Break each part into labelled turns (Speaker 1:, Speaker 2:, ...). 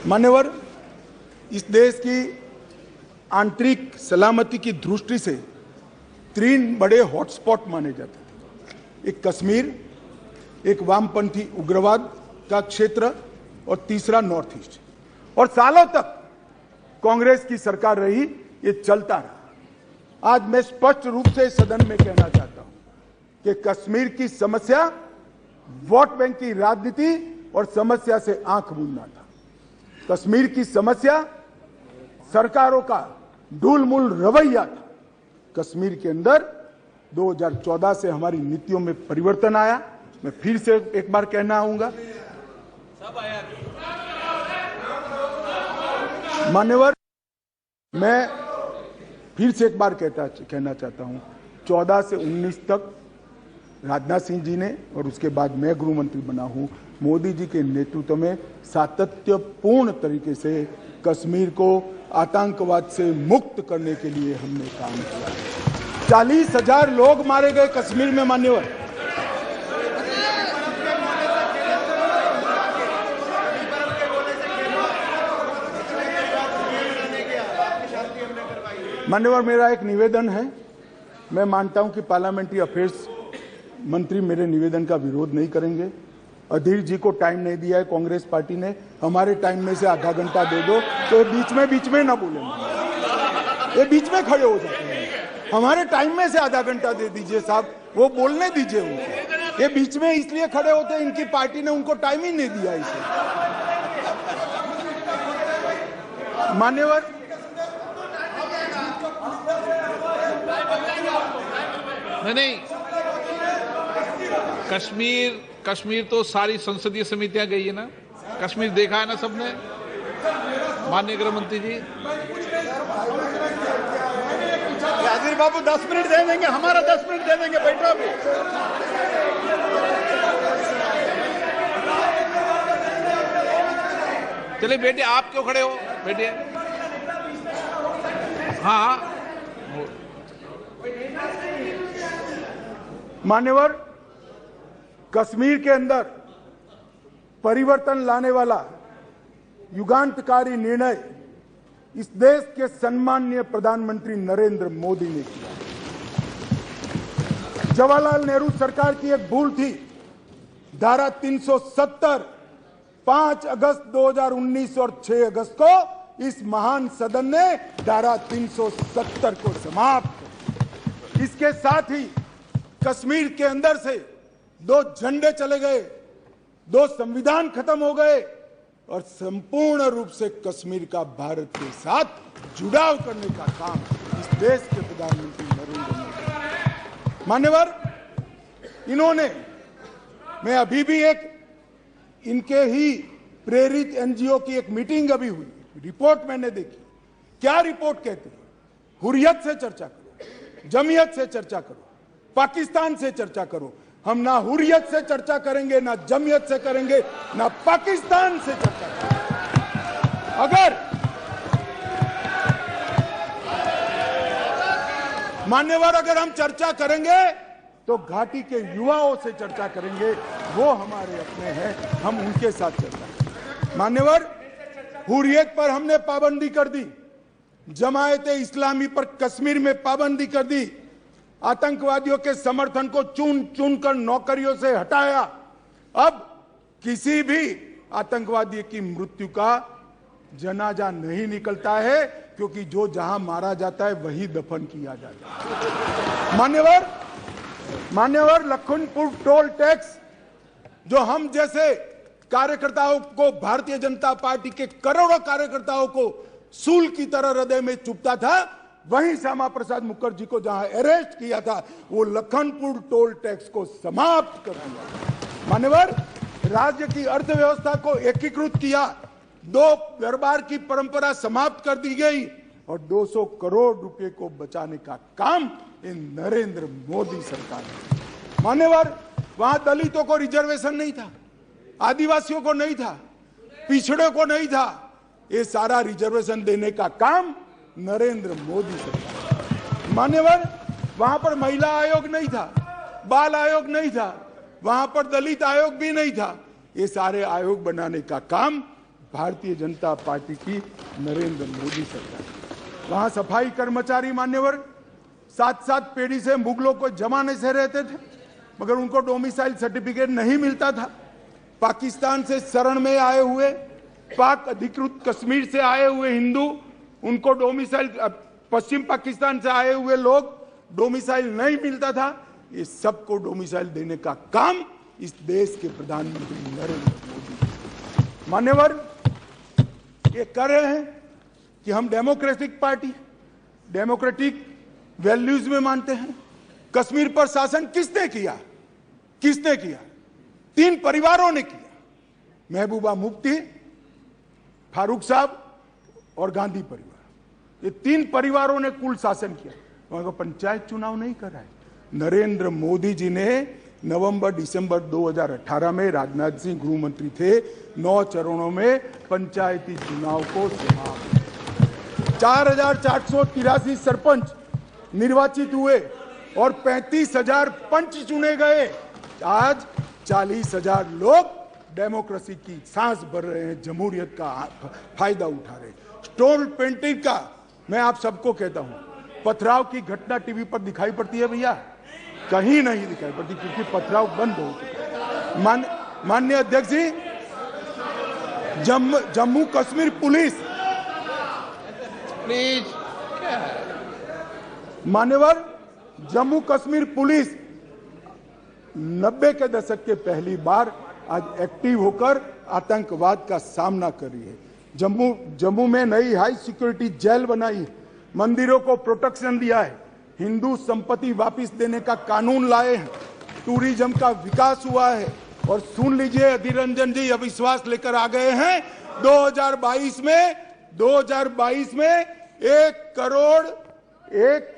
Speaker 1: मान्यवर, इस देश की आंतरिक सलामती की दृष्टि से 3 बड़े हॉटस्पॉट माने जाते हैं। एक कश्मीर, एक वामपंथी उग्रवाद का क्षेत्र और तीसरा नॉर्थ ईस्ट। और सालों तक कांग्रेस की सरकार रही, ये चलता रहा। आज मैं स्पष्ट रूप से सदन में कहना चाहता हूं कि कश्मीर की समस्या वोट बैंक की राजनीति और समस्या से आंख मूंदना था। कश्मीर की समस्या सरकारों का ढूलमूल रवैया था। कश्मीर के अंदर 2014 से हमारी नीतियों में परिवर्तन आया। मैं फिर से एक बार कहना आऊंगा, मान्यवर, मैं फिर से एक बार कहना चाहता हूं, 14 से 19 तक राजनाथ सिंह जी ने और उसके बाद मैं गृह मंत्री बना हूं, मोदी जी के नेतृत्व में सातत्यपूर्ण तरीके से कश्मीर को आतंकवाद से मुक्त करने के लिए हमने काम किया। 40,000 लोग मारे गए कश्मीर में। मान्यवर, मेरा एक निवेदन है। मैं मानता हूं कि पार्लियामेंट्री अफेयर्स मंत्री मेरे निवेदन का विरोध नहीं करेंगे। अधीर जी को टाइम नहीं दिया है कांग्रेस पार्टी ने, हमारे टाइम में से आधा घंटा दे दो तो बीच में ना बोलेंगे, ये बीच में खड़े हो जाते हैं। हमारे टाइम में से आधा घंटा दे दीजिए साहब, वो बोलने दीजिए उनको। ये बीच में इसलिए खड़े होते हैं, इनकी पार्टी ने उनको टाइम ही नहीं दिया इसे। मान्यवर,
Speaker 2: नहीं, कश्मीर तो सारी संसदीय समितियां गई है ना, कश्मीर देखा है ना सबने। माननीय गृह मंत्री जी,
Speaker 3: राजीव बाबू 10 मिनट दे देंगे, हमारा 10 मिनट दे देंगे, बैठो अभी।
Speaker 2: चलिए बेटे, आप क्यों खड़े हो, बैठिए। हाँ,
Speaker 1: मान्यवर, कश्मीर के अंदर परिवर्तन लाने वाला युगांतकारी निर्णय इस देश के सम्माननीय प्रधानमंत्री नरेंद्र मोदी ने किया। जवाहरलाल नेहरू सरकार की एक भूल थी। धारा 370 5 अगस्त 2019 और 6 अगस्त को इस महान सदन ने धारा 370 को समाप्त। इसके साथ ही कश्मीर के अंदर से 2 झंडे चले गए, 2 संविधान खत्म हो गए और संपूर्ण रूप से कश्मीर का भारत के साथ जुड़ाव करने का काम इस देश के प्रधानमंत्री नरेंद्र मोदी। मान्यवर, इन्होंने, मैं अभी भी एक इनके ही प्रेरित एनजीओ की एक मीटिंग अभी हुई, रिपोर्ट मैंने देखी। क्या रिपोर्ट कहती है? हुर्रियत से चर्चा करो, जमीयत से चर्चा करो, पाकिस्तान से चर्चा करो। हम ना हुर्रियत से चर्चा करेंगे, ना जमीयत से करेंगे, ना पाकिस्तान से चर्चा करेंगे। अगर मान्यवर, अगर हम चर्चा करेंगे तो घाटी के युवाओं से चर्चा करेंगे, वो हमारे अपने हैं, हम उनके साथ चर्चा करेंगे। मान्यवर, हुर्रियत पर हमने पाबंदी कर दी, जमायत इस्लामी पर कश्मीर में पाबंदी कर दी, आतंकवादियों के समर्थन को चुन चुन कर नौकरियों से हटाया। अब किसी भी आतंकवादी की मृत्यु का जनाजा नहीं निकलता है, क्योंकि जो जहां मारा जाता है वही दफन किया जाता है। मान्यवर, लखनपुर टोल टैक्स जो हम जैसे कार्यकर्ताओं को, भारतीय जनता पार्टी के करोड़ों कार्यकर्ताओं को सूल की तरह हृदय में चुभता था, वहीं श्यामा प्रसाद मुखर्जी को जहां अरेस्ट किया था, वो लखनपुर टोल टैक्स को समाप्त कर दिया। मान्यवर, राज्य की अर्थव्यवस्था को एकीकृत किया, 2 दरबार की परंपरा समाप्त कर दी गई और 200 करोड़ रुपए को बचाने का काम इन नरेंद्र मोदी सरकार ने। मान्यवर, वहां दलितों को रिजर्वेशन नहीं था, आदिवासियों को नहीं था, पिछड़े को नहीं था। ये सारा रिजर्वेशन देने का काम नरेंद्र मोदी सरकार। मान्यवर, वहां पर महिला आयोग नहीं था, बाल आयोग नहीं था, वहां पर दलित आयोग भी नहीं था। ये सारे आयोग बनाने का काम भारतीय जनता पार्टी की नरेंद्र मोदी सरकार। वहां सफाई कर्मचारी मान्यवर 7-7 पीढ़ी से मुगलों को जमाने से रहते थे, मगर उनको डोमिसाइल सर्टिफिकेट नहीं मिलता था। पाकिस्तान से शरण में आए हुए, पाक अधिकृत कश्मीर से आए हुए हिंदू, उनको डोमिसाइल, पश्चिम पाकिस्तान से आए हुए लोग डोमिसाइल नहीं मिलता था। ये सबको डोमिसाइल देने का काम इस देश के प्रधानमंत्री नरेंद्र मोदी मान्यवर ये कर रहे हैं कि हम डेमोक्रेटिक पार्टी, डेमोक्रेटिक वैल्यूज में मानते हैं। कश्मीर पर शासन किसने किया? किसने किया? 3 परिवारों ने किया, महबूबा मुफ्ती, फारूक साहब और गांधी परिवार। ये 3 परिवारों ने कुल शासन किया। वहां का पंचायत चुनाव नहीं करा है। नरेंद्र मोदी जी ने नवंबर-दिसंबर 2018 में, राजनाथ सिंह गृह मंत्री थे, 9 चरणों में पंचायती चुनाव को समाप्त। 4483 सरपंच निर्वाचित हुए और 35,000 पंच चुने गए। आज 40,000 लोग डेमोक्रेसी की सांस भर रहे हैं, जमहूरियत का फायदा उठा रहे हैं। स्टोन पेंटिंग का मैं आप सबको कहता हूं, पथराव की घटना टीवी पर दिखाई पड़ती है भैया? कहीं नहीं दिखाई पड़ती, क्योंकि पथराव बंद हो चुका है। माननीय अध्यक्ष जी, जम्मू कश्मीर पुलिस,
Speaker 2: प्लीज,
Speaker 1: मान्यवर, जम्मू कश्मीर पुलिस 90 के दशक के पहली बार आज एक्टिव होकर आतंकवाद का सामना कर रही है। जम्मू में नई हाई सिक्योरिटी जेल बनाई, मंदिरों को प्रोटेक्शन दिया है, हिंदू संपत्ति वापस देने का कानून लाए हैं, टूरिज्म का विकास हुआ है। और सुन लीजिए, अधीर रंजन जी अविश्वास लेकर आ गए हैं। 2022 में 1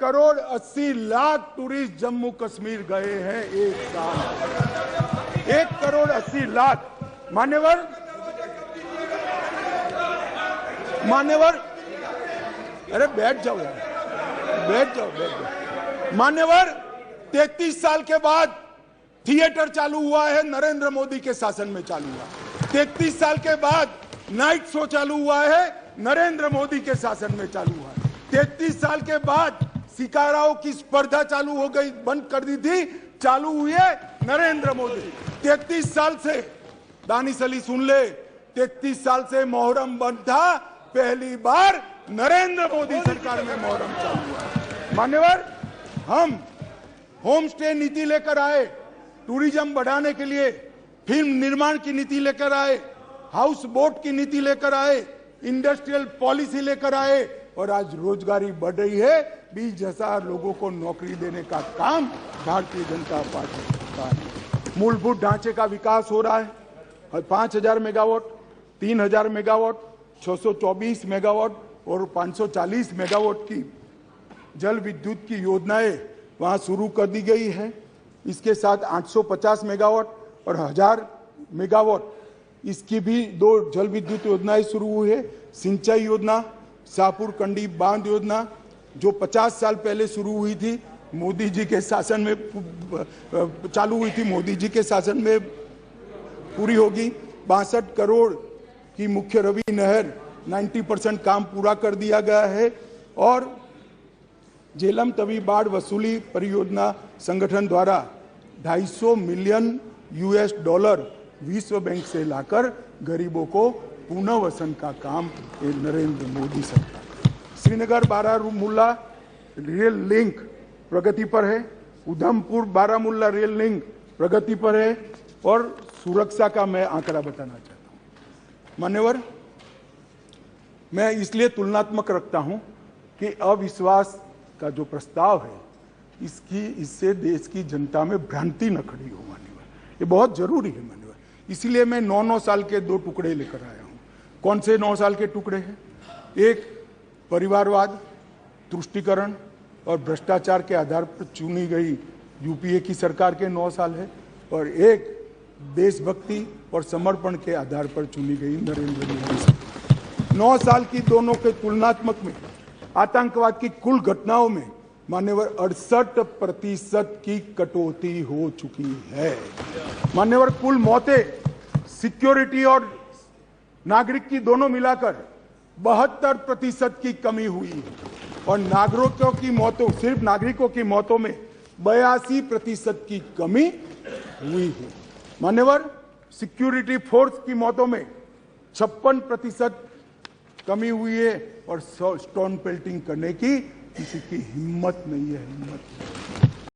Speaker 1: करोड़ 80 लाख टूरिस्ट जम्मू कश्मीर गए हैं एक साल। 1 करोड़ 80 लाख। मान्यवर, अरे बैठ जाओ यार, बैठ जाओ। मान्यवर, 33 साल के बाद थिएटर चालू हुआ है, नरेंद्र मोदी के शासन में चालू हुआ। 33 साल के बाद नाइट शो चालू हुआ है, नरेंद्र मोदी के शासन में चालू हुआ है। 33 साल के बाद शिकाराओं की स्पर्धा चालू हो गई, बंद कर दी थी, चालू हुई है नरेंद्र मोदी। 33 साल से, दानिश अली सुन ले, 33 साल से मोहर्रम बंद था, पहली बार नरेंद्र मोदी सरकार में मोहर्रम चालू हुआ। मान्यवर, हम होम स्टे नीति लेकर आए, टूरिज्म बढ़ाने के लिए फिल्म निर्माण की नीति लेकर आए, हाउस बोट की नीति लेकर आए, इंडस्ट्रियल पॉलिसी लेकर आए, और आज रोजगारी बढ़ रही है। 20,000 लोगों को नौकरी देने का काम भारतीय जनता पार्टी का है। मूलभूत ढांचे का विकास हो रहा है। 5,000 मेगावाट, 3,000 मेगावाट, 624 मेगावाट और 540 मेगावाट की जल विद्युत की योजनाएं वहां शुरू कर दी गई है। इसके साथ 850 मेगावाट और 1000 मेगावाट इसकी भी 2 जल विद्युत योजनाएं शुरू हुई है। सिंचाई योजना, शाहपुर कंडी बांध योजना, जो 50 साल पहले शुरू हुई थी, मोदी जी के शासन में चालू हुई थी, मोदी जी के शासन में पूरी होगी। 62 करोड़ की मुख्य रवि नहर 90% काम पूरा कर दिया गया है। और झेलम तवी बाढ़ वसूली परियोजना संगठन द्वारा $250 मिलियन विश्व बैंक से लाकर गरीबों को पुनर्वसन का काम नरेंद्र मोदी सरकार। श्रीनगर बारामूला रेल लिंक प्रगति पर है, उधमपुर बारामूला रेल लिंक प्रगति पर है। और सुरक्षा का मैं आंकड़ा बताना चाहता हूं। मान्यवर, मैं इसलिए तुलनात्मक रखता हूं कि अविश्वास का जो प्रस्ताव है, इससे देश की जनता में भ्रांति न खड़ी हो। मान्यवर, ये बहुत जरूरी है। मान्यवर, इसीलिए मैं 9 साल के 2 टुकड़े लेकर आया हूं। कौन से 9 साल के टुकड़े हैं? एक परिवारवाद, तुष्टीकरण और भ्रष्टाचार के आधार पर चुनी गई यूपीए की सरकार के 9 साल है, और एक देशभक्ति और समर्पण के आधार पर चुनी गई नरेंद्र मोदी सरकार। 9 साल की दोनों के तुलनात्मक में आतंकवाद की कुल घटनाओं में मान्यवर 68% की कटौती हो चुकी है। मान्यवर, कुल मौतें सिक्योरिटी और नागरिक की दोनों मिलाकर 72% की कमी हुई है और नागरिकों की मौतों, सिर्फ नागरिकों की मौतों में 82% की कमी हुई है। मान्यवर, सिक्योरिटी फोर्स की मौतों में 56% कमी हुई है और स्टोन पेल्टिंग करने की किसी की हिम्मत नहीं है।